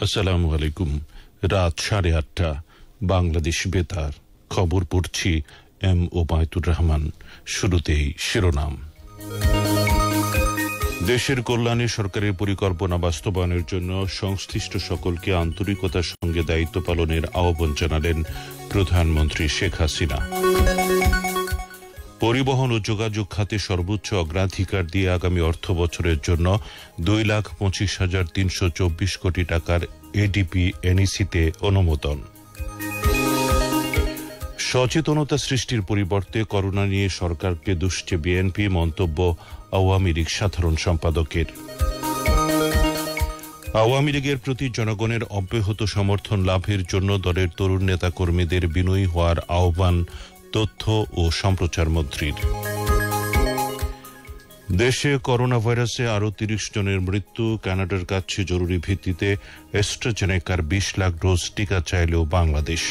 আসসালামু আলাইকুম। রাত 8:30 বাংলাদেশ বেতার খবর পড়ছি এম ওবায়দুর রহমান। শুরুতেই শিরোনাম। দেশের কল্যাণে সরকারের পরিকল্পনা বাস্তবায়নের জন্য সংশ্লিষ্ট সকলকে আন্তরিকতার সঙ্গে দায়িত্ব পালনের আহ্বান জানালেন প্রধানমন্ত্রী শেখ হাসিনা। পরিবহন ও যোগাযোগ খাতে সর্বোচ্চ অগ্রাধিকার দিয়ে আগামী অর্থ বছরের জন্য 2,25,324 কোটি টাকার এডিপি এনইসিতে অনুমোদন। সচেতনতা সৃষ্টির পরিবর্তে করোনা নিয়ে সরকারকে দুষছে বিএনপি, মন্তব্য আওয়ামী লীগ সাধারণ সম্পাদকের। আওয়ামী লীগের প্রতি জনগণের অব্যাহত সমর্থন লাভের জন্য দলের তরুণ নেতা কর্মীদের বিনয়ী হওয়ার আহ্বান তথ্য ও সম্প্রচার মন্ত্রীর। দেশে করোনা ভাইরাসে আরও 30 জনের মৃত্যু। কানাডার কাছে জরুরি ভিত্তিতে অ্যাস্ট্রাজেনেকার 20 লাখ ডোজ টিকা চাইলেও বাংলাদেশ।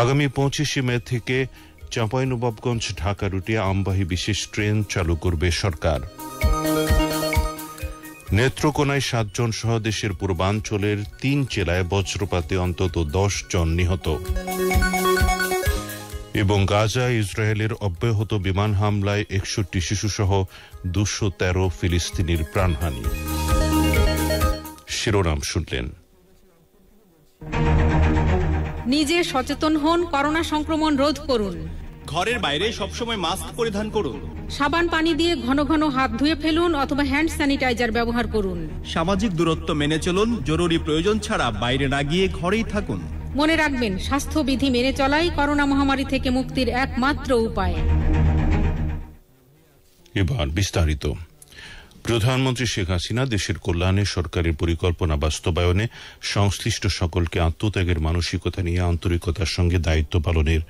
আগামী 25 মে থেকে চাঁপাইনবাবগঞ্জ ঢাকা রুটে আমবাহী বিশেষ ট্রেন চালু করবে সরকার। নেত্রকোনায় 7 জন সহ দেশের পূর্বাঞ্চলের 3 জেলায় বজ্রপাতে অন্তত 10 জন নিহত। এবং গাজায় ইসরায়েলের অব্যাহত বিমান হামলায় 61 শিশুসহ 213 ফিলিস্তিনির প্রাণহানি। শিরোনাম শুনলেন। নিজে সচেতন হন, করোনা সংক্রমণ রোধ করুন। ঘরের বাইরে সবসময় মাস্ক পরিধান করুন। সাবান পানি দিয়ে ঘন ঘন হাত ধুয়ে ফেলুন অথবা হ্যান্ড স্যানিটাইজার ব্যবহার করুন। সামাজিক দূরত্ব মেনে চলুন। জরুরি প্রয়োজন ছাড়া বাইরে না গিয়ে ঘরেই থাকুন। মনে রাখবেন, স্বাস্থ্যবিধি মেনে চলাই করোনা মহামারী থেকে মুক্তির একমাত্র উপায়। এবার বিস্তারিত। প্রধানমন্ত্রী শেখ হাসিনা দেশের কল্যাণে সরকারের পরিকল্পনা বাস্তবায়নে সংশ্লিষ্ট সকলকে আত্মত্যাগের মানসিকতা নিয়ে আন্তরিকতার সঙ্গে দায়িত্ব পালনের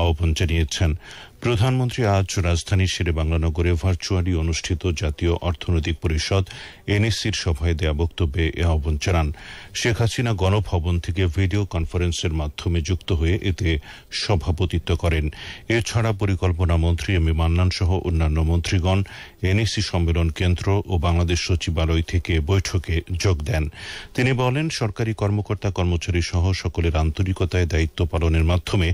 আহ্বান জানিয়েছেন। প্রধানমন্ত্রী আজ রাজধানীর শেরেবাংলা নগরে ভার্চুয়ালি অনুষ্ঠিত জাতীয় অর্থনৈতিক পরিষদ এনএসসির সভায় দেয়া বক্তব্যে এ আহ্বান জানান। শেখ হাসিনা গণভবন থেকে ভিডিও কনফারেন্সের মাধ্যমে যুক্ত হয়ে এতে সভাপতিত্ব করেন। এছাড়া পরিকল্পনা মন্ত্রী এম এ মান্নান সহ অন্যান্য মন্ত্রীগণ এনএসসি সম্মেলন কেন্দ্র ও বাংলাদেশ সচিবালয় থেকে বৈঠকে যোগ দেন। তিনি বলেন, সরকারি কর্মকর্তা কর্মচারী সহ সকলের আন্তরিকতায় দায়িত্ব পালনের মাধ্যমে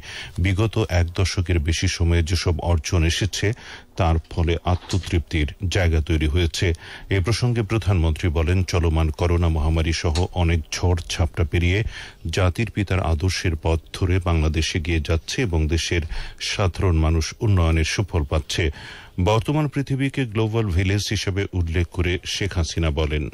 বিগত 1 দশকের বেশি সময়ে যেসব অর্জন এসেছে তার ফলে আত্মতৃপ্তির জায়গা তৈরি হয়েছে। এ প্রসঙ্গে প্রধানমন্ত্রী বলেন, চলমান করোনা মহামারী সহ অনেক ঝড় ঝাপটা পেরিয়ে জাতির পিতার আদর্শের পথ ধরে বাংলাদেশ এগিয়ে যাচ্ছে এবং দেশের সাধারণ মানুষ উন্নয়নের সুফল পাচ্ছে। বর্তমান পৃথিবীকে গ্লোবাল ভিলেজ হিসেবে উল্লেখ করে শেখ হাসিনা বলেন,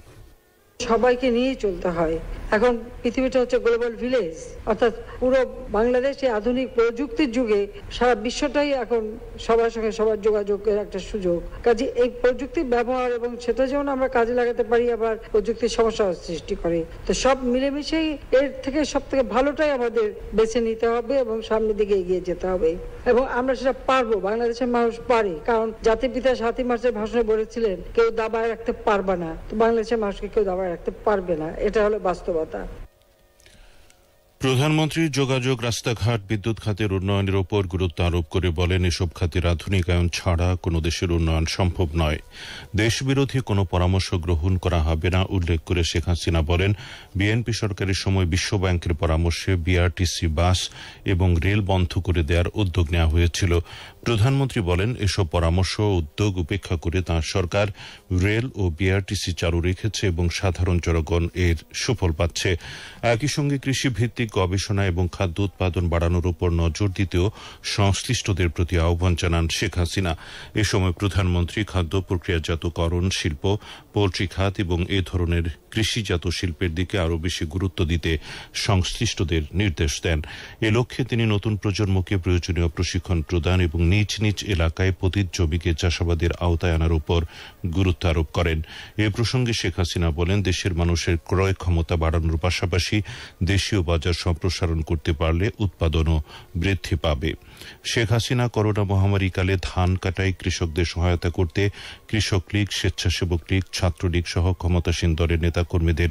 সবাইকে নিয়ে চলতে হয়। এখন পৃথিবীটা হচ্ছে গ্লোবাল ভিলেজ, অর্থাৎ পুরো বাংলাদেশ এই আধুনিক প্রযুক্তির যুগে সারা বিশ্বটাই এখন সবার সঙ্গে সবার যোগাযোগের একটা সুযোগ। কাজে এই প্রযুক্তির ব্যবহার এবং সেটা যেমন আমরা কাজে লাগাতে পারি, আবার প্রযুক্তির সমস্যা সৃষ্টি করে। তো সব মিলেমিশেই এর থেকে সব থেকে ভালোটাই আমাদের বেছে নিতে হবে এবং সামনের দিকে এগিয়ে যেতে হবে। এবং আমরা সেটা পারবো, বাংলাদেশের মানুষ পারে, কারণ জাতির পিতা 7ই মার্চের ভাষণে বলেছিলেন, কেউ দাবায় রাখতে পারবে না। তো বাংলাদেশের মানুষকে কেউ দাবায় রাখতে পারবে না, এটা হলো বাস্তবতা। প্রধানমন্ত্রী যোগাযোগ, রাস্তাঘাট, বিদ্যুৎ খাতের উন্নয়নের উপর গুরুত্ব আরোপ করে বলেন, এসব খাতের আধুনিকায়ন ছাড়া কোনো দেশের উন্নয়ন সম্ভব নয়। দেশবিরোধী কোনো পরামর্শ গ্রহণ করা হবে না উল্লেখ করে শেখ হাসিনা বলেন, বিএনপি সরকারের সময় বিশ্বব্যাংকের পরামর্শে বিআরটিসি বাস এবং রেল বন্ধ করে দেওয়ার উদ্যোগ নেওয়া হয়েছিল। প্রধানমন্ত্রী বলেন, এসব পরামর্শ ও উদ্যোগ উপেক্ষা করে তাঁর সরকার রেল ও বিআরটিসি চালু রেখেছে এবং সাধারণ জনগণ এর সুফল পাচ্ছে। একই সঙ্গে কৃষি ভিত্তিক গবেষণা এবং খাদ্য উৎপাদন বাড়ানোর উপর নজর দিতেও সংশ্লিষ্টদের প্রতি আহ্বান জানান শেখ হাসিনা। এ সময় প্রধানমন্ত্রী খাদ্য প্রক্রিয়াজাতকরণ শিল্প, পোল্ট্রি খাত এবং এ ধরনের কৃষিজাত শিল্পের দিকে আরও বেশি গুরুত্ব দিতে সংশ্লিষ্টদের নির্দেশ দেন। এ লক্ষ্যে তিনি নতুন প্রজন্মকে প্রয়োজনীয় প্রশিক্ষণ প্রদান এবং নিজ নিজ এলাকায় পতিত জমিকে চাষাবাদের আওতায় আনার উপর গুরুত্ব আরোপ করেন। এ প্রসঙ্গে শেখ হাসিনা বলেন, দেশের মানুষের ক্রয় ক্ষমতা বাড়ানোর পাশাপাশি দেশীয় বাজার সম্প্রসারণ করতে পারলে উৎপাদনও বৃদ্ধি পাবে। শেখ হাসিনা করোনা মহামারীকালে ধান কাটায় কৃষকদের সহায়তা করতে কৃষক লীগ, স্বেচ্ছাসেবক লীগ, ছাত্রলীগ সহ ক্ষমতাসীন দলের নেতাকর্মীদের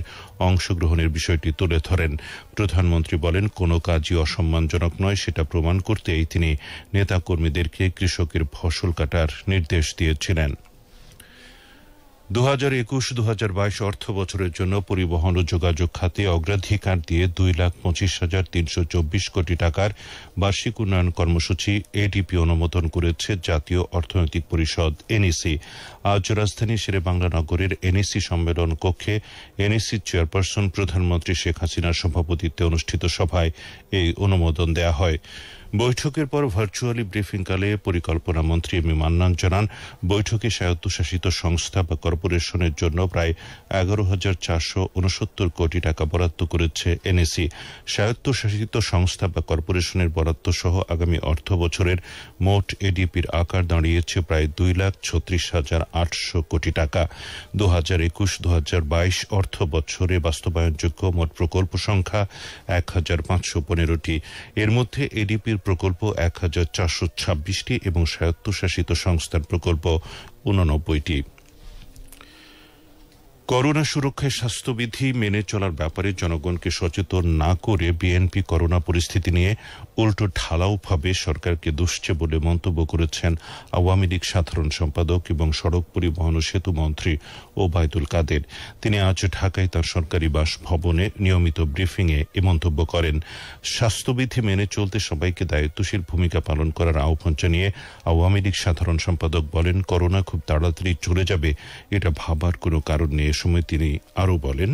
অংশগ্রহণের বিষয়টি তুলে ধরেন। প্রধানমন্ত্রী বলেন, কোনো কাজই অসম্মানজনক নয়, সেটা প্রমাণ করতেই তিনি নেতাকর্মীদেরকে কৃষকের ফসল কাটার নির্দেশ দিয়েছিলেন। 2021-2022 অর্থ বছরের জন্য পরিবহন ও যোগাযোগ খাতে অগ্রাধিকার দিয়ে 2,25,324 কোটি টাকার বার্ষিক উন্নয়ন কর্মসূচি এডিপি অনুমোদন করেছে জাতীয় অর্থনৈতিক পরিষদ এনইসি। আজ রাজধানী শেরেবাংলা নগরের এনইসি সম্মেলন কক্ষে এনইসি চেয়ারপারসন প্রধানমন্ত্রী শেখ হাসিনার সভাপতিত্বে অনুষ্ঠিত সভায় এই অনুমোদন দেয়া হয়। বৈঠকের পর ভার্চুয়ালি ব্রিফিংকালে পরিকল্পনা মন্ত্রী এম এ মান্নান জানান, বৈঠকে স্বায়ত্তশাসিত সংস্থা বা কর্পোরেশনের জন্য প্রায় 11,469 কোটি টাকা বরাদ্দ করেছে এনএসি। স্বায়ত্তশাসিত সংস্থা বা কর্পোরেশনের বরাদ্দ সহ আগামী অর্থ বছরের মোট এডিপির আকার দাঁড়িয়েছে প্রায় 2,36,800 কোটি টাকা। 2021-2022 অর্থ বছরে বাস্তবায়নযোগ্য মোট প্রকল্প সংখ্যা 1,515টি। এর মধ্যে এডিপির প্রকল্প 1,426টি এবং স্বায়ত্তশাসিত সংস্থার প্রকল্প 89টি। করোনা সুরক্ষায় স্বাস্থ্যবিধি মেনে চলার ব্যাপারে জনগণকে সচেতন না করে বিএনপি করোনা পরিস্থিতি নিয়ে উল্টো ঢালাওভাবে সরকারকে দুষছে বলে মন্তব্য করেছেন আওয়ামী লীগ সাধারণ সম্পাদক এবং সড়ক পরিবহন ও সেতু মন্ত্রী ওবায়দুল কাদের। তিনি আজ ঢাকায় তাঁর সরকারি বাসভবনে নিয়মিত ব্রিফিংয়ে এ মন্তব্য করেন। স্বাস্থ্যবিধি মেনে চলতে সবাইকে দায়িত্বশীল ভূমিকা পালন করার আহ্বান জানিয়ে আওয়ামী লীগ সাধারণ সম্পাদক বলেন, করোনা খুব তাড়াতাড়ি চলে যাবে, এটা ভাবার কোনো কারণ নেই। সময় তিনি আরো বলেন,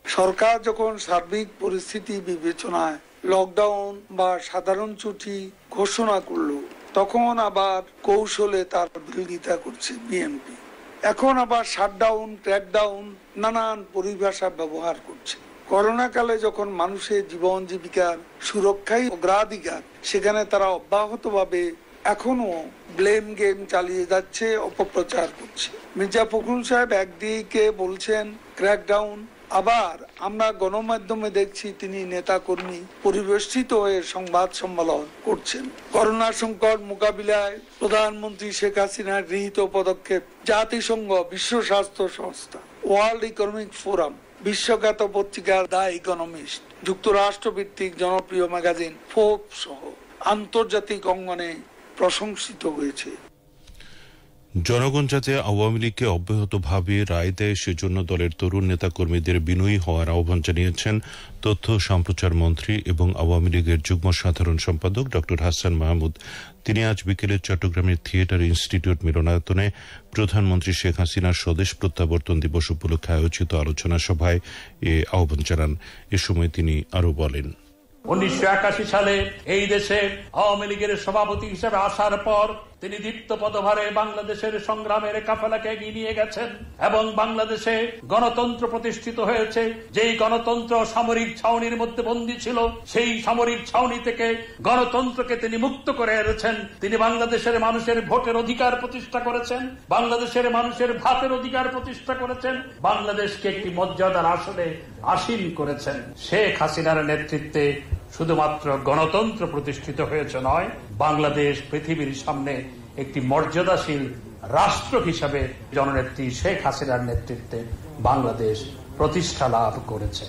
সরকার যখন সার্বিক পরিস্থিতি বিবেচনায় লকডাউন বা সাধারণ ছুটি ঘোষণা করলো, তখন আবার কৌশলে তার বিরোধিতা করছে বিএনপি। এখন আবার শাটডাউন, ক্র্যাকডাউন নানান পরিভাষা ব্যবহার করছে। করোনা কালে যখন মানুষের জীবন জীবিকার সুরক্ষাই অগ্রাধিকার, সেখানে তারা অব্যাহতভাবে এখনো ব্লেম গেম চালিয়ে যাচ্ছে, অপপ্রচার করছে। মির্জা ফখরুল সাহেব একদিকে বলছেন ক্র্যাকডাউন, আবার আমরা গণমাধ্যমে দেখছি তিনি নেতা কর্মী পরিবেষ্টিত হয়ে সংবাদ সম্মেলন করছেন। করোনা সংকট মোকাবিলায় প্রধানমন্ত্রী শেখ হাসিনার গৃহীত পদক্ষেপ জাতিসংঘ, বিশ্ব স্বাস্থ্য সংস্থা, ওয়ার্ল্ড ইকোনমিক ফোরাম, বিশ্বখ্যাত পত্রিকা দ্য ইকোনমিস্ট, যুক্তরাষ্ট্র ভিত্তিক জনপ্রিয় ম্যাগাজিন ফোর্বস সহ আন্তর্জাতিক অঙ্গনে প্রশংসিত হয়েছে। জনগণ যাতে আওয়ামী লীগকে অব্যাহতভাবে রায় দেয় সেজন্য দলের তরুণ নেতা কর্মীদের বিনয়ী হওয়ার আহ্বান জানিয়েছেন তথ্য সম্প্রচার মন্ত্রী এবং আওয়ামী লীগের যুগ্ম সাধারণ সম্পাদক ড হাসান মাহমুদ। তিনি আজ বিকেলে চট্টগ্রামের থিয়েটার ইনস্টিটিউট মিলনায়তনে প্রধানমন্ত্রী শেখ হাসিনার স্বদেশ প্রত্যাবর্তন দিবস উপলক্ষে আয়োজিত আলোচনা সভায় এ আহ্বান জানান। এ সময় তিনি আরো বলেন, 1981 সালে এই দেশে আওয়ামী লীগের সভাপতি হিসেবে আসার পর তিনি দীপ্ত পদভারে বাংলাদেশের সংগ্রামের কাফেলাকে এগিয়ে নিয়ে গেছেন এবং বাংলাদেশে গণতন্ত্র প্রতিষ্ঠিত হয়েছে। যেই গণতন্ত্র সামরিক ছাউনির মধ্যে বন্দী ছিল, সেই সামরিক ছাউনি থেকে গণতন্ত্রকে তিনি মুক্ত করে এনেছেন। তিনি বাংলাদেশের মানুষের ভোটের অধিকার প্রতিষ্ঠা করেছেন, বাংলাদেশের মানুষের ভাতের অধিকার প্রতিষ্ঠা করেছেন, বাংলাদেশকে একটি মর্যাদার আসনে আসীন করেছেন। শেখ হাসিনার নেতৃত্বে শুধুমাত্র গণতন্ত্র প্রতিষ্ঠিত হয়েছে নয়, বাংলাদেশ পৃথিবীর সামনে একটি মর্যাদাশীল রাষ্ট্র হিসাবে জননেত্রী শেখ হাসিনার নেতৃত্বে বাংলাদেশ প্রতিষ্ঠা লাভ করেছে।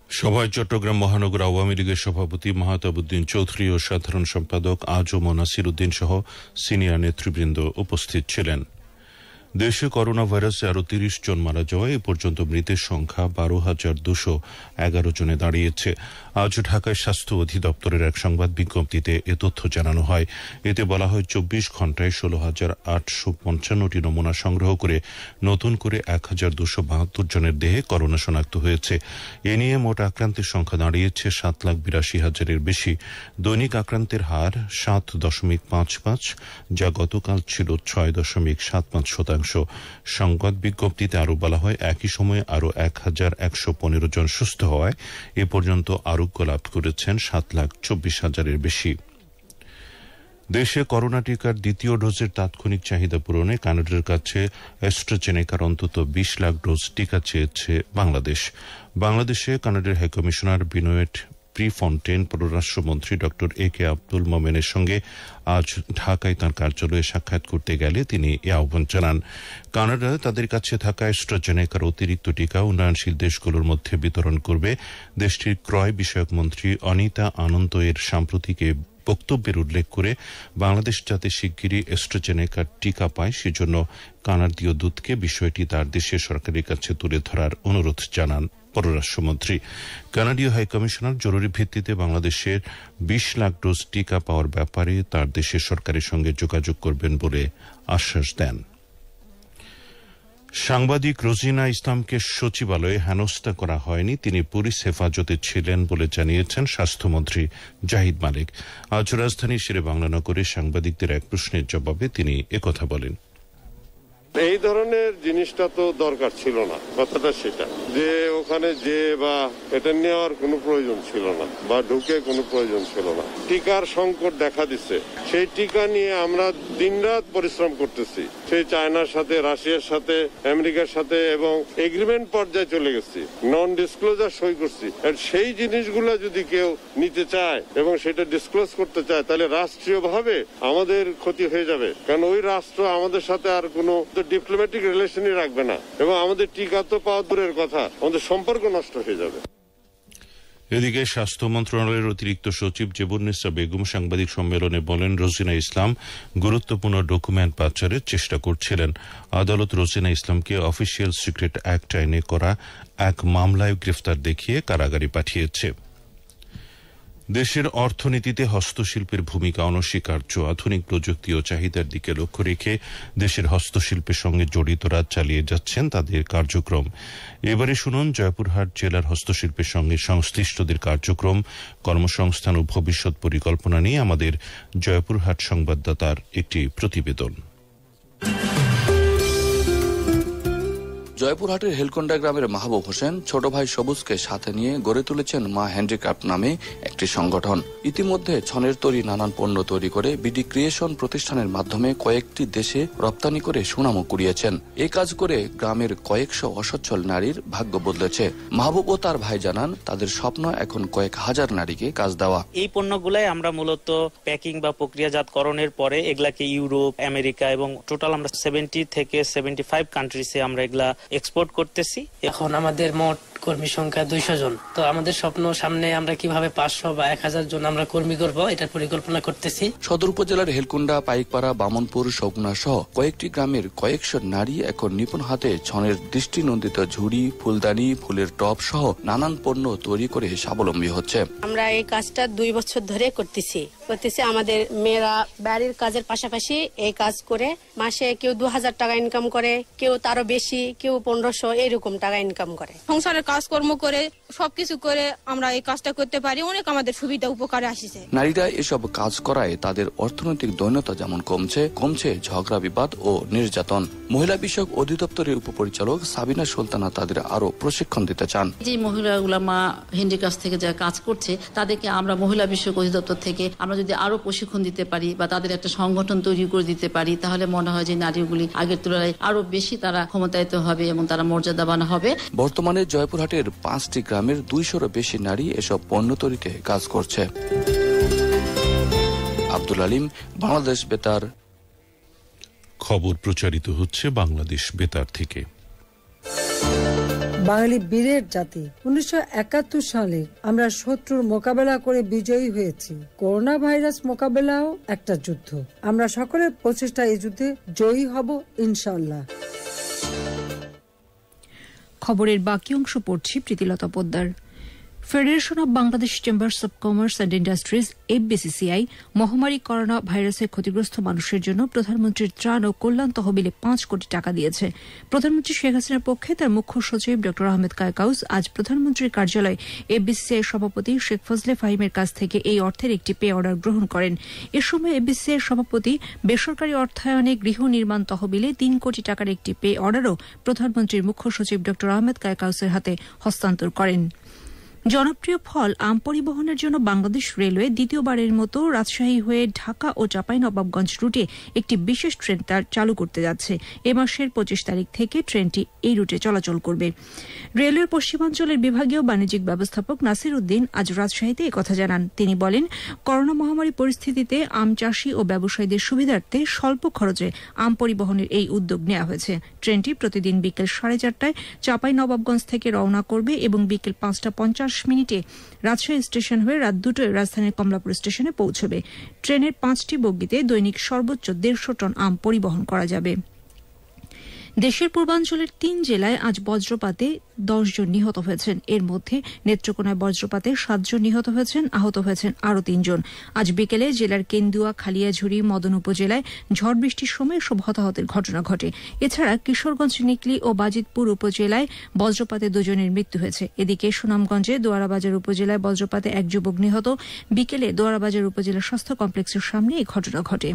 সভায় চট্টগ্রাম মহানগর আওয়ামী লীগের সভাপতি মাহতাবউদ্দিন চৌধুরী ও সাধারণ সম্পাদক আজম ও নাসির উদ্দিন সহ সিনিয়র নেতৃবৃন্দ উপস্থিত ছিলেন। দেশে করোনা ভাইরাসে আরো 30 জন মারা যাওয়ায় এ পর্যন্ত মৃতের সংখ্যা 12,211 জনে দাঁড়িয়েছে। আজ ঢাকায় স্বাস্থ্য অধিদপ্তরের এক সংবাদ বিজ্ঞপ্তিতে এ তথ্য জানানো হয়। এতে বলা হয় 24 ঘণ্টায় 16,855টি নমুনা সংগ্রহ করে নতুন করে 1,272 জনের দেহে করোনা শনাক্ত হয়েছে। এ নিয়ে মোট আক্রান্তের সংখ্যা দাঁড়িয়েছে 7,82,000-এর বেশি। দৈনিক আক্রান্তের হার 7.55, যা গতকাল ছিল 6.75%। সংবাদ বিজ্ঞপ্তিতে আরো বলা হয়, একই সময়ে আরো 1,115 জন সুস্থ হওয়ায় এ পর্যন্ত আরোগ্য লাভ করেছেন 7,24,000-এর বেশি। দেশে করোনা টিকার দ্বিতীয় ডোজের তাৎক্ষণিক চাহিদা পূরণে কানাডার কাছে অ্যাস্ট্রাজেনেকার অন্তত 20 লাখ ডোজ টিকা চেয়েছে বাংলাদেশ। বাংলাদেশে কানাডার হাইকমিশনার বিনোয়েট প্রিফন্টেন পররাষ্ট্রমন্ত্রী ড এ কে আব্দুল মোমেনের সঙ্গে আজ ঢাকায় তাঁর কার্যালয়ে সাক্ষাৎ করতে গেলে তিনি এ আহ্বান জানান। কানাডা তাদের কাছে থাকা অ্যাস্ট্রাজেনেকার অতিরিক্ত টিকা উন্নয়নশীল দেশগুলোর মধ্যে বিতরণ করবে। দেশটির ক্রয় বিষয়ক মন্ত্রী অনিতা আনন্দ এর সাম্প্রতিক বক্তব্যের উল্লেখ করে বাংলাদেশ যাতে শিগগিরই অ্যাস্ট্রাজেনেকার টিকা পায় সেজন্য কানাডীয় দূতকে বিষয়টি তার দেশের সরকারের কাছে তুলে ধরার অনুরোধ জানান পররাষ্ট্রমন্ত্রী। কানাডীয় হাইকমিশনার জরুরি ভিত্তিতে বাংলাদেশের 20 লাখ ডোজ টিকা পাওয়ার ব্যাপারে তার দেশের সরকারের সঙ্গে যোগাযোগ করবেন বলে আশ্বাস দেন। সাংবাদিক রোজিনা ইসলামকে সচিবালয়ে হেনস্থা করা হয়নি, তিনি পুলিশ হেফাজতে ছিলেন বলে জানিয়েছেন স্বাস্থ্যমন্ত্রী জাহিদ মালিক। আজ রাজধানীর শেরে বাংলানগরে সাংবাদিকদের এক প্রশ্নের জবাবে তিনি একথা বলেন। এই ধরনের জিনিসটা তো দরকার ছিল না, কথাটা সেটা যে ওখানে যে বা এটা নেওয়ার কোনো প্রয়োজন ছিল না বা ঢুকে কোনো প্রয়োজন ছিল না। টিকার সংকট দেখা দিচ্ছে, সেই টিকা নিয়ে আমরা দিনরাত পরিশ্রম করতেছি। সেই চায়নার সাথে, রাশিয়ার সাথে, আমেরিকার সাথে এবং এগ্রিমেন্ট পর্যায়ে চলে গেছি, নন ডিসক্লোজার সই করছি। সেই জিনিসগুলো যদি কেউ নিতে চায় এবং সেটা ডিসক্লোজ করতে চায় তাহলে রাষ্ট্রীয়ভাবে আমাদের ক্ষতি হয়ে যাবে, কারণ ওই রাষ্ট্র আমাদের সাথে আর কোনো ডিপ্লোম্যাটিক রিলেশনই রাখবে না এবং আমাদের টিকা তো পাওয়া দূরের কথা, আমাদের সম্পর্ক নষ্ট হয়ে যাবে। এদিকে স্বাস্থ্য মন্ত্রণালয়ের অতিরিক্ত সচিব জেবুন্নেসা বেগম সাংবাদিক সম্মেলনে বলেন, রোজিনা ইসলাম গুরুত্বপূর্ণ ডকুমেন্ট পাচারের চেষ্টা করছিলেন। আদালত রোজিনা ইসলামকে অফিসিয়াল সিক্রেট অ্যাক্ট আইনে করা এক মামলায় গ্রেফতার দেখিয়ে কারাগারে পাঠিয়েছে। দেশের অর্থনীতিতে হস্তশিল্পের ভূমিকা অনস্বীকার্য। আধুনিক প্রযুক্তি ও চাহিদার দিকে লক্ষ্য রেখে দেশের হস্তশিল্পের সঙ্গে জড়িতরা চালিয়ে যাচ্ছেন তাদের কার্যক্রম। এবারে শুনুন জয়পুরহাট জেলার হস্তশিল্পের সঙ্গে সংশ্লিষ্টদের কার্যক্রম, কর্মসংস্থান ও ভবিষ্যৎ পরিকল্পনা নিয়ে আমাদের জয়পুরহাট সংবাদদাতার একটি প্রতিবেদন। জয়পুরহাটের হেলকন্ডা গ্রামের মাহবুব হোসেন ছোট ভাই সবুজকে সাথে নিয়ে গড়ে তুলেছেন মা হ্যান্ডিক্রাফট নামে একটি সংগঠন। ইতিমধ্যে ছনের তৈরি নানান পণ্য তৈরি করে বিডি ক্রিয়েশন প্রতিষ্ঠানের মাধ্যমে কয়েকটি দেশে রপ্তানি করে সুনামও কুড়িয়েছেন। এই কাজ করে গ্রামের কয়েকশো অসচ্ছল নারীর ভাগ্য বদলেছে। মাহবুব ও তার ভাই জানান, তাদের স্বপ্ন এখন কয়েক হাজার নারীকে কাজ দেওয়া। এই পণ্যগুলাই আমরা মূলত প্যাকিং বা প্রক্রিয়াজাতকরণের পরে এগুলাকে ইউরোপ, আমেরিকা এবং টোটাল আমরা 70 থেকে 75 কান্ট্রিজে আমরা এগুলা এক্সপোর্ট করতেছি। এখন আমাদের মোট কর্মী সংখ্যা 200 জন। তো আমাদের স্বপ্ন সামনে আমরা কিভাবে 500 বা 1000 জন আমরা কর্মী করব, এটার পরিকল্পনা করতেছি। সদর উপজেলার হেলকুন্ডা, পাইকপাড়া, বামনপুর, শগুনা সহ কয়েকটি গ্রামের কয়েকশো নারী এখন নিপুণ হাতে ছনের দৃষ্টিনন্দিত ঝুড়ি, ফুলদানি, ফুলের টব সহ নানান পণ্য তৈরি করে স্বাবলম্বী হচ্ছে। আমরা এই কাজটা 2 বছর ধরে করতেছি। আমাদের মেয়েরা বাড়ির কাজের পাশাপাশি এই কাজ করে মাসে কেউ 2000 টাকা ইনকাম করে, কেউ তারও বেশি, কেউ 1500 এরকম টাকা ইনকাম করে। সংসারের কাজকর্ম করে সবকিছু করে আমরা এই কাজটা করতে পারি, অনেক আমাদের সুবিধা উপকারে আসছে। নারীরা এসব কাজ করায় তাদের অর্থনৈতিক দৈন্যতা যেমন কমছে ঝগড়া বিবাদ ও নির্যাতন। মহিলা বিষয়ক অধিদপ্তরের উপপরিচালক সাবিনা সুলতানা তাদের আরো প্রশিক্ষণ দিতে চান। যে মহিলাগুলা মা হ্যান্ডিক্রাফট থেকে যারা কাজ করছে তাদেরকে আমরা মহিলা বিষয়ক অধিদপ্তর থেকে আমরা যদি আরো প্রশিক্ষণ দিতে পারি বা তাদের একটা সংগঠন তৈরি করে দিতে পারি, তাহলে মনে হয় যে নারীগুলি আগের তুলনায় আরো বেশি তারা ক্ষমতায়িত হবে এবং তারা মর্যাদাবান হবে। বর্তমানে জয়পুরহাটের 5টি গ্রামের 200-ও বেশি নারী এসব পণ্য তৈরিতে কাজ করছে। আব্দুল আলিম, বাংলাদেশ বেতার। খবর প্রচারিত হচ্ছে বাংলাদেশ বেতার থেকে। বাঙালি বীরের জাতি, 1971 সালে আমরা শত্রুর মোকাবেলা করে বিজয়ী হয়েছি। করোনা ভাইরাস মোকাবেলাও একটা যুদ্ধ। আমরা সকলের প্রচেষ্টা এই যুদ্ধে জয়ী হব ইনশাআল্লাহ। খবরের বাকি অংশ পড়ছি Pritilata Poddar. Federation of Bangladesh chambers of commerce and industries FBCCI মহামারী করোনা ভাইরাসে ক্ষতিগ্রস্ত মানুষের জন্য প্রধানমন্ত্রীর ত্রাণ ও কল্যাণ তহবিলে 5 কোটি টাকা দিয়েছে। প্রধানমন্ত্রী শেখ হাসিনার পক্ষে তার মুখ্য সচিব ড আহমেদ কায়কাউস আজ প্রধানমন্ত্রীর কার্যালয়ে FBCCI সভাপতি শেখ ফজলে ফাহিমের কাছ থেকে এই অর্থের একটি পে অর্ডার গ্রহণ করেন। এ সময় FBCCI সভাপতি বেসরকারি অর্থায়নে গৃহ নির্মাণ তহবিলে 3 কোটি টাকার একটি পে অর্ডারও প্রধানমন্ত্রীর মুখ্য সচিব ড আহমেদ কায়কাউসের হাতে হস্তান্তর করেন। জনপ্রিয় ফল আম পরিবহনের জন্য বাংলাদেশ রেলওয়ে দ্বিতীয়বারের মতো রাজশাহী হয়ে ঢাকা ও চাঁপাইনবাবগঞ্জ রুটে একটি বিশেষ ট্রেন চালু করতে যাচ্ছে। এ মাসের 25 তারিখ থেকে ট্রেনটি এই রুটে চলাচল করবে। রেলওয়ের পশ্চিমাঞ্চলের বিভাগীয় বাণিজ্যিক ব্যবস্থাপক নাসির উদ্দিন আজ রাজশাহীতে একথা জানান। তিনি বলেন, করোনা মহামারী পরিস্থিতিতে আম চাষী ও ব্যবসায়ীদের সুবিধার্থে স্বল্প খরচে আম পরিবহনের এই উদ্যোগ নেওয়া হয়েছে। ট্রেনটি প্রতিদিন বিকেল 4:30টায় চাঁপাইনবাবগঞ্জ থেকে রওনা করবে এবং বিকেল 5:50 মিনিটে রাজশাহী স্টেশন হয়ে রাত 2টায় রাজধানীর কমলাপুর স্টেশনে পৌঁছবে। ট্রেনের 5টি বগিতে দৈনিক সর্বোচ্চ 150 টন আম পরিবহন করা যাবে। দেশের পূর্বাঞ্চলের 3 জেলায় আজ বজ্রপাতে 10 জন নিহত হয়েছেন। এর মধ্যে নেত্রকোনায় বজ্রপাতে 7 জন নিহত হয়েছেন, আহত হয়েছেন আরও 3 জন। আজ বিকেলে জেলার কেন্দুয়া, খালিয়াঝুড়ি, মদন উপজেলায় ঝড় বৃষ্টির সময় এসব হতাহতের ঘটনা ঘটে। এছাড়া কিশোরগঞ্জ, নিকলী ও বাজিতপুর উপজেলায় বজ্রপাতে 2 জনের মৃত্যু হয়েছে। এদিকে সুনামগঞ্জে দোয়ারাবাজার উপজেলায় বজ্রপাতে 1 যুবক নিহত। বিকেলে দোয়ারাবাজার উপজেলা স্বাস্থ্য কমপ্লেক্সের সামনে এই ঘটনা ঘটে।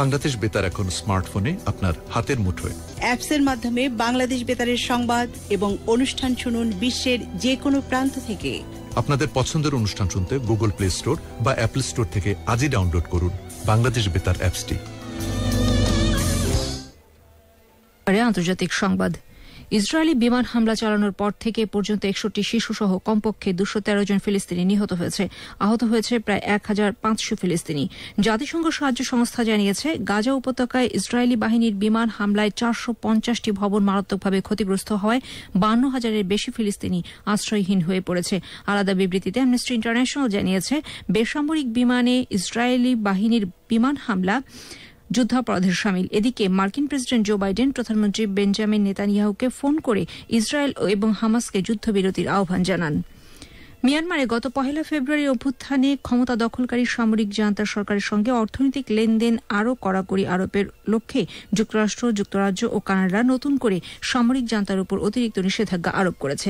বাংলাদেশ বেতার এখন স্মার্টফোনে আপনার হাতের মুঠোয়। অ্যাপসের মাধ্যমে বাংলাদেশ বেতারের সংবাদ এবং অনুষ্ঠান শুনুন বিশ্বের যে কোনো প্রান্ত থেকে। আপনাদের পছন্দের অনুষ্ঠান শুনতে গুগল প্লে স্টোর বা অ্যাপল স্টোর থেকে আজই ডাউনলোড করুন বাংলাদেশ বেতার অ্যাপসটি। আন্তর্জাতিক সংবাদ। ইসরায়েলি বিমান হামলা চালানোর পর থেকে পর্যন্ত 61 শিশুসহ কমপক্ষে 213 জন ফিলিস্তিনি নিহত হয়েছে। আহত হয়েছে প্রায় 1500 ফিলিস্তিনি। জাতিসংঘ সাহায্য সংস্থা জানিয়েছে, গাজা উপত্যকায় ইসরায়েলি বাহিনীর বিমান হামলায় 450টি ভবন মারাত্মকভাবে ক্ষতিগ্রস্ত হওয়ায় 52,000-এর বেশি ফিলিস্তিনি আশ্রয়হীন হয়ে পড়েছে। আলাদা বিবৃতিতে অ্যামনেস্টি ইন্টারন্যাশনাল জানিয়েছে, বেসামরিক বিমানে ইসরায়েলি বাহিনীর বিমান হামলা যুদ্ধাপরাধের শামিল। এদিকে মার্কিন প্রেসিডেন্ট জো বাইডেন প্রধানমন্ত্রী বেঞ্জামিন নেতানিয়াহুকে ফোন করে ইসরায়েল এবং হামাসকে যুদ্ধবিরতির আহ্বান জানান। মিয়ানমারে গত 1 ফেব্রুয়ারি অভ্যুত্থানে ক্ষমতা দখলকারী সামরিক জান্তা সরকারের সঙ্গে অর্থনৈতিক লেনদেন আরও কড়াকড়ি আরোপের লক্ষ্যে যুক্তরাষ্ট্র, যুক্তরাজ্য ও কানাডা নতুন করে সামরিক জান্তার উপর অতিরিক্ত নিষেধাজ্ঞা আরোপ করেছে।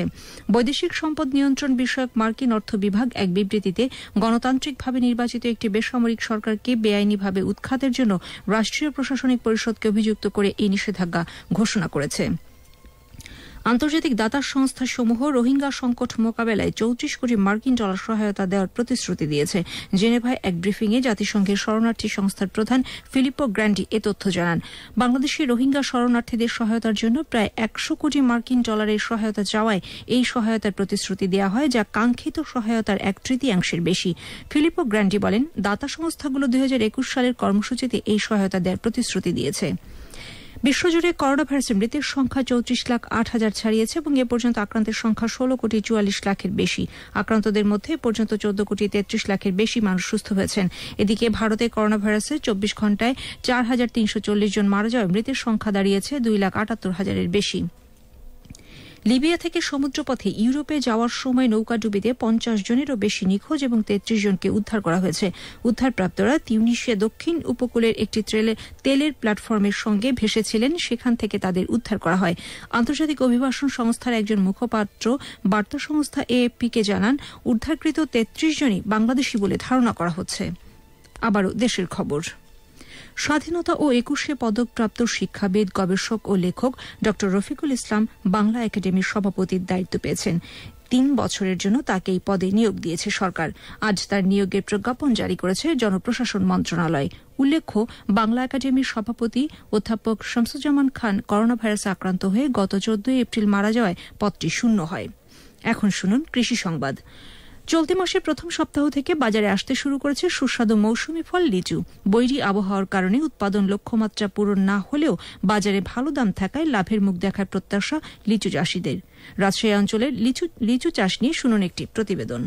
বৈদেশিক সম্পদ নিয়ন্ত্রণ বিষয়ক মার্কিন অর্থ বিভাগ এক বিবৃতিতে গণতান্ত্রিকভাবে নির্বাচিত একটি বেসামরিক সরকারকে বেআইনিভাবে উৎখাতের জন্য রাষ্ট্রীয় প্রশাসনিক পরিষদকে অভিযুক্ত করে এই নিষেধাজ্ঞা ঘোষণা করেছে। আন্তর্জাতিক দাতা সংস্থাসমূহ রোহিঙ্গা সংকট মোকাবেলায় 34 কোটি মার্কিন ডলার সহায়তা দেওয়ার প্রতিশ্রুতি দিয়েছে। জেনেভায় এক ব্রিফিংয়ে জাতিসংঘের শরণার্থী সংস্থার প্রধান ফিলিপো গ্র্যান্ডি এ তথ্য জানান। বাংলাদেশে রোহিঙ্গা শরণার্থীদের সহায়তার জন্য প্রায় 100 কোটি মার্কিন ডলারের সহায়তা চাওয়ায় এই সহায়তার প্রতিশ্রুতি দেওয়া হয়, যা কাঙ্ক্ষিত সহায়তার 1/3 বেশি। ফিলিপো গ্র্যান্ডি বলেন, দাতা সংস্থাগুলো 2021 সালের কর্মসূচিতে এই সহায়তা দেওয়ার প্রতিশ্রুতি দিয়েছে। বিশ্বজুড়ে করোনা ভাইরাসের মৃতের সংখ্যা 34,08,000 ছাড়িয়েছে এবং এ পর্যন্ত আক্রান্তের সংখ্যা 16,44,00,000-এর বেশি। আক্রান্তদের মধ্যে পর্যন্ত 14,33,00,000-এর বেশি মানুষ সুস্থ হয়েছেন। এদিকে ভারতে করোনা ভাইরাসে 24 ঘণ্টায় 4,340 জন মারা যাওয়ায় মৃতের সংখ্যা দাঁড়িয়েছে 2,78,000-এর বেশি। লিবিয়া থেকে সমুদ্রপথে ইউরোপে যাওয়ার সময় নৌকাডুবিতে 50 জনেরও বেশি নিখোঁজ এবং 33 জনকে উদ্ধার করা হয়েছে। উদ্ধারপ্রাপ্তরা তিউনিসিয়া দক্ষিণ উপকূলের একটি তেলের প্ল্যাটফর্মের সঙ্গে ভেসেছিলেন, সেখান থেকে তাদের উদ্ধার করা হয়। আন্তর্জাতিক অভিবাসন সংস্থার একজন মুখপাত্র বার্তা সংস্থা এএফপিকে জানান, উদ্ধারকৃত 33 জনই বাংলাদেশি বলে ধারণা করা হচ্ছে। আবারও দেশের খবর। স্বাধীনতা ও 21শে পদকপ্রাপ্ত শিক্ষাবিদ, গবেষক ও লেখক ড রফিকুল ইসলাম বাংলা একাডেমির সভাপতির দায়িত্ব পেয়েছেন। 3 বছরের জন্য তাকে এই পদে নিয়োগ দিয়েছে সরকার। আজ তার নিয়োগের প্রজ্ঞাপন জারি করেছে জনপ্রশাসন মন্ত্রণালয়। উল্লেখ্য, বাংলা একাডেমির সভাপতি অধ্যাপক শামসুজ্জামান খান করোনা ভাইরাসে আক্রান্ত হয়ে গত 14 এপ্রিল মারা যাওয়ায় পদটি শূন্য হয়। এখন শুনুন কৃষি সংবাদ। চলতি মাসের প্রথম সপ্তাহ থেকে বাজারে আসতে শুরু করেছে সুস্বাদু মৌসুমি ফল লিচু। বৈরী আবহাওয়ার কারণে উৎপাদন লক্ষ্যমাত্রা পূরণ না হলেও বাজারে ভালো দাম থাকায় লাভের মুখ দেখার প্রত্যাশা লিচু চাষিদের। রাজশাহী অঞ্চলের লিচু চাষ নিয়ে শুনুন একটি প্রতিবেদন।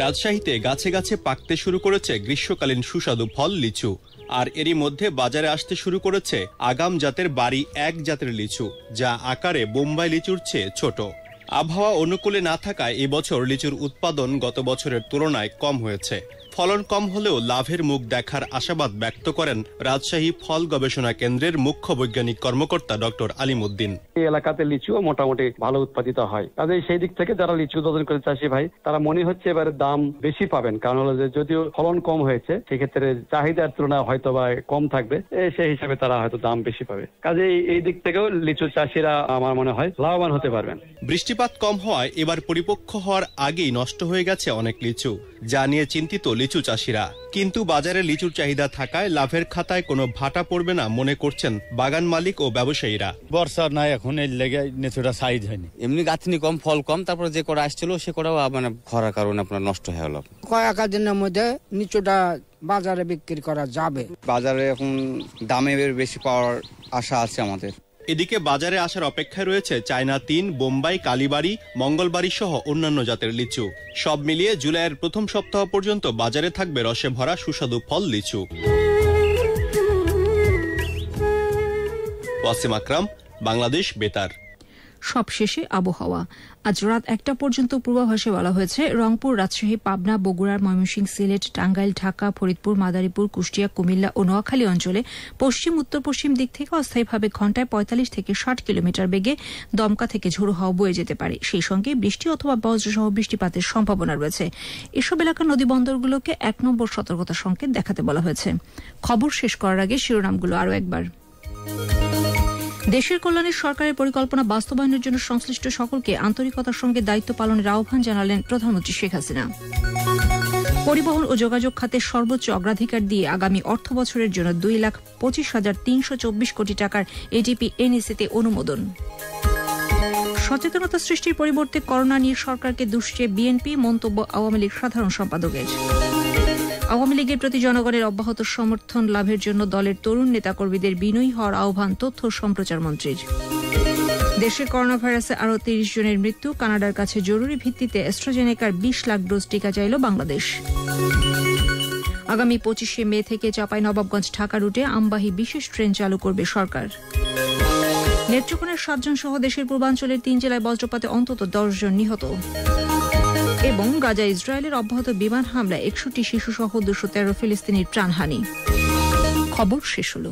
রাজশাহীতে গাছে গাছে পাকতে শুরু করেছে গ্রীষ্মকালীন সুস্বাদু ফল লিচু। আর এরই মধ্যে বাজারে আসতে শুরু করেছে আগাম জাতের বাড়ি 1 জাতের লিচু, যা আকারে বোম্বাই লিচুর চেয়ে ছোট। আবহাওয়া অনুকূলে না থাকায় এবছর লিচুর উৎপাদন গত বছরের তুলনায় কম হয়েছে। ফলন কম হলেও লাভের মুখ দেখার আশাবাদ ব্যক্ত করেন রাজশাহী ফল গবেষণা কেন্দ্রের মুখ্য বৈজ্ঞানিক কর্মকর্তা ডক্টর আলিমউদ্দিন। এই এলাকাতে লিচু মোটামুটি ভালো উৎপাদিত হয়, কাজে সেই দিক থেকে যারা লিচু উৎপাদন করে চাষি ভাই, তারা মনে হচ্ছে এবারে দাম বেশি পাবেন। কারণ হলো যে যদিও ফলন কম হয়েছে, সেক্ষেত্রে চাহিদার তুলনায় হয়তো বা কম থাকবে, সেই হিসাবে তারা হয়তো দাম বেশি পাবে। কাজে এই দিক থেকেও লিচু চাষিরা আমার মনে হয় লাভবান হতে পারবেন। বৃষ্টিপাত কম হওয়ায় এবার পরিপক্ক হওয়ার আগেই নষ্ট হয়ে গেছে অনেক লিচু, যা নিয়ে চিন্তিত লিচু চাষিরা, কিন্তু বাজারে লিচুর চাহিদা থাকায় লাভের খাতায় কোনো ভাটা পড়বে না মনে করছেন বাগান মালিক ও ব্যবসায়ীরা। বর্ষা নাই এখন, এর লেগে লিচুটা সাইজ হয়নি, এমনি গাছনি কম ফল কম, তারপর যে কটা আসছিল সে কটাও মানে খরার কারণে আপনার নষ্ট হয়ে গেল। কয়েক দিনের মধ্যে লিচুটা বাজারে বিক্রি করা যাবে। বাজারে এখন দামে বেশি পাওয়ার আশা আছে আমাদের। এদিকে বাজারে আসার অপেক্ষায় রয়েছে চায়না 3, বোম্বাই, কালীবাড়ি, মঙ্গলবাড়ি সহ অন্যান্য জাতের লিচু। সব মিলিয়ে জুলাইয়ের প্রথম সপ্তাহ পর্যন্ত বাজারে থাকবে রসে ভরা সুস্বাদু ফল লিচু। ওয়াসিম আকরাম, বাংলাদেশ বেতার। সবশেষে আবহাওয়া। আজ রাত 1টা পর্যন্ত পূর্বাভাসে বলা হয়েছে রংপুর, রাজশাহী, পাবনা, বগুড়া, ময়মনসিংহ, সিলেট, টাঙ্গাইল, ঢাকা, ফরিদপুর, মাদারীপুর, কুষ্টিয়া, কুমিল্লা ও নোয়াখালী অঞ্চলে পশ্চিম উত্তর পশ্চিম দিক থেকে অস্থায়ীভাবে ঘণ্টায় 45 থেকে 60 কিলোমিটার বেগে দমকা থেকে ঝোড়ো হাওয়া বয়ে যেতে পারে। সেই সঙ্গে বৃষ্টি অথবা বজ্রসহ বৃষ্টিপাতের সম্ভাবনা রয়েছে। এসব এলাকার নদী বন্দরগুলোকে 1 নম্বর সতর্কতা সংকেত দেখাতে বলা হয়েছে। খবর শেষ করার আগে শিরোনামগুলো আরও একবার। দেশের কল্যাণে সরকারের পরিকল্পনা বাস্তবায়নের জন্য সংশ্লিষ্ট সকলকে আন্তরিকতার সঙ্গে দায়িত্ব পালনের আহ্বান জানালেন প্রধানমন্ত্রী শেখ হাসিনা। পরিবহন ও যোগাযোগ খাতে সর্বোচ্চ অগ্রাধিকার দিয়ে আগামী অর্থ বছরের জন্য 2,25,324 কোটি টাকার এডিপি এনইসিতে অনুমোদন। সচেতনতা সৃষ্টির পরিবর্তে করোনা নিয়ে সরকারকে দুষছে বিএনপি, মন্তব্য আওয়ামী লীগ সাধারণ সম্পাদকের। আওয়ামী লীগের প্রতি জনগণের অব্যাহত সমর্থন লাভের জন্য দলের তরুণ নেতাকর্মীদের বিনয়ী হওয়ার আহ্বান তথ্য সম্প্রচার মন্ত্রীর। দেশে করোনা ভাইরাসে আরও 30 জনের মৃত্যু। কানাডার কাছে জরুরি ভিত্তিতে অ্যাস্ট্রাজেনেকার 20 লাখ ডোজ টিকা চাইল বাংলাদেশ। আগামী 25শে মে থেকে চাঁপাইনবাবগঞ্জ ঢাকা রুটে আমবাহী বিশেষ ট্রেন চালু করবে সরকার। নেত্রকোনার 7 জন সহ দেশের পূর্বাঞ্চলের 3 জেলায় বজ্রপাতে অন্তত 10 জন নিহত। এবং গাজা ইসরায়েলের অব্যাহত বিমান হামলায় 61 শিশুসহ 213 ফিলিস্তিনির প্রাণহানি। খবর শেষ হলো।